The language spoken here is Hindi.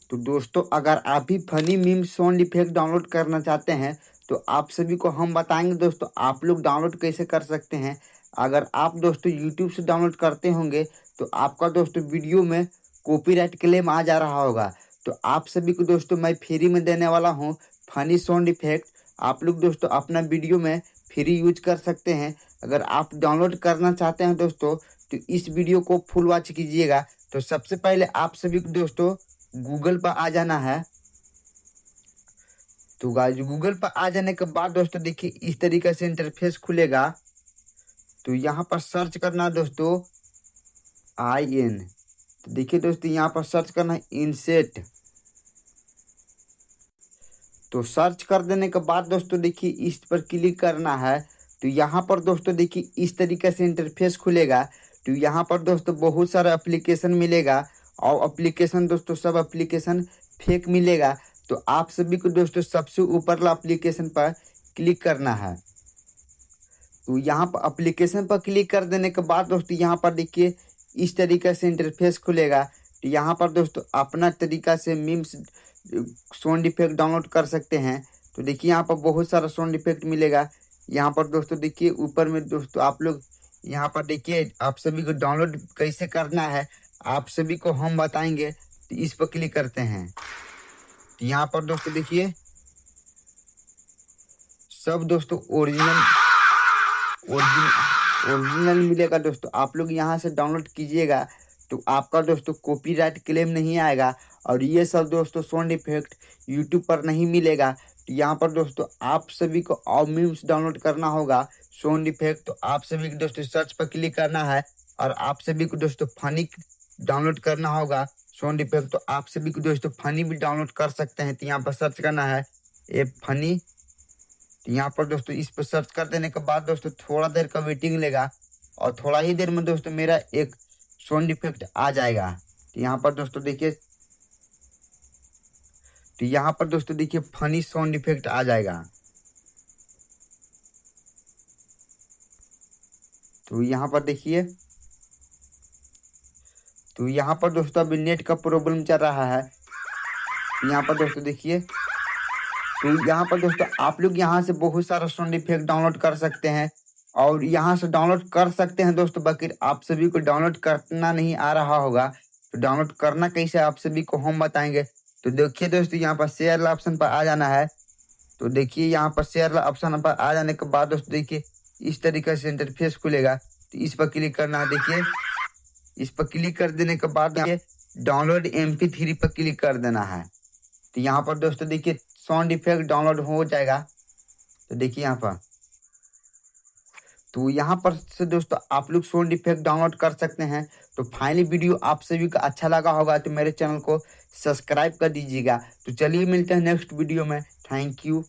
तो दोस्तों अगर आप भी funny meme sound effect download करना चाहते हैं तो आप सभी को हम बताएंगे दोस्तों आप लोग डाउनलोड कैसे कर सकते हैं। अगर आप दोस्तों यूट्यूब से डाउनलोड करते होंगे तो आपका दोस्तों वीडियो में कॉपीराइट क्लेम आ जा रहा होगा। तो आप सभी को दोस्तों मैं फ्री में देने वाला हूं फनी साउंड इफेक्ट। आप लोग दोस्तों अपना वीडियो में फ्री यूज कर सकते हैं। अगर आप डाउनलोड करना चाहते हैं दोस्तों तो इस वीडियो को फुल वॉच कीजिएगा। तो सबसे पहले आप सभी को दोस्तों गूगल पर आ जाना है। तो गाइस गूगल पर आ जाने के बाद दोस्तों देखिए इस तरीके से इंटरफेस खुलेगा। तो यहाँ पर सर्च करना है दोस्तों IN। तो देखिए दोस्तों यहाँ पर सर्च करना है इनसेट। तो सर्च कर देने के बाद दोस्तों देखिए इस पर क्लिक करना है। तो यहाँ पर दोस्तों देखिए इस तरीके से इंटरफेस खुलेगा। तो यहाँ पर दोस्तों बहुत सारा एप्लीकेशन मिलेगा और एप्लीकेशन दोस्तों सब एप्लीकेशन फेक मिलेगा। तो आप सभी को दोस्तों सबसे ऊपर वाला एप्लीकेशन पर क्लिक करना है। तो यहाँ पर एप्लीकेशन पर क्लिक कर देने के बाद दोस्तों यहाँ पर देखिए इस तरीके से इंटरफेस खुलेगा। तो यहाँ पर दोस्तों अपना तरीका से मीम्स साउंड इफेक्ट डाउनलोड कर सकते हैं। तो देखिए यहाँ पर बहुत सारा साउंड इफेक्ट मिलेगा। यहाँ पर दोस्तों देखिए ऊपर में दोस्तों आप लोग यहाँ पर देखिए आप सभी को डाउनलोड कैसे करना है आप सभी को हम बताएंगे। तो इस पर क्लिक करते हैं। तो यहाँ पर दोस्तों देखिए सब दोस्तों ओरिजिनल मिलेगा। दोस्तों आप लोग यहाँ से डाउनलोड कीजिएगा तो आपका दोस्तों कॉपीराइट क्लेम नहीं आएगा। और ये सब दोस्तों साउंड इफेक्ट यूट्यूब पर नहीं मिलेगा। तो यहाँ पर दोस्तों आप सभी को और मीम्स डाउनलोड करना होगा साउंड इफेक्ट। तो आप सभी को दोस्तों सर्च पर क्लिक करना है और आप सभी को दोस्तों फनी डाउनलोड करना होगा साउंड इफेक्ट। तो आप सभी को दोस्तों फनी भी डाउनलोड कर सकते हैं। तो यहाँ पर सर्च करना है ए फनी। तो यहाँ पर दोस्तों इस पर सर्च कर देने के बाद दोस्तों थोड़ा देर का वेटिंग लेगा और थोड़ा ही देर में दोस्तों मेरा एक साउंड इफेक्ट आ जाएगा। तो यहाँ पर दोस्तों देखिए फनी साउंड इफेक्ट आ जाएगा। तो यहाँ पर देखिए तो यहाँ पर दोस्तों अभी नेट का प्रॉब्लम चल रहा है। यहाँ पर दोस्तों देखिए तो यहाँ पर दोस्तों आप लोग यहाँ से बहुत सारा साउंड इफेक्ट डाउनलोड कर सकते हैं और यहाँ से डाउनलोड कर सकते हैं दोस्तों। बाकी आप सभी को डाउनलोड करना नहीं आ रहा होगा तो डाउनलोड करना कैसे आप सभी को हम बताएंगे। तो देखिए दोस्तों यहाँ पर शेयर वाला ऑप्शन पर आ जाना है। तो देखिए यहाँ पर शेयर वाला ऑप्शन पर आ जाने के बाद दोस्तों देखिए इस तरीके से इंटरफेस खुलेगा। तो इस पर क्लिक करना है। देखिए इस पर क्लिक कर देने के बाद डाउनलोड MP3 पर क्लिक कर देना है। तो यहाँ पर दोस्तों देखिए साउंड इफेक्ट डाउनलोड हो जाएगा। तो देखिए यहाँ पर तो यहाँ पर से दोस्तों आप लोग साउंड इफेक्ट डाउनलोड कर सकते हैं। तो फाइनली वीडियो आप सभी को अच्छा लगा होगा तो मेरे चैनल को सब्सक्राइब कर दीजिएगा। तो चलिए मिलते हैं नेक्स्ट वीडियो में। Thank you.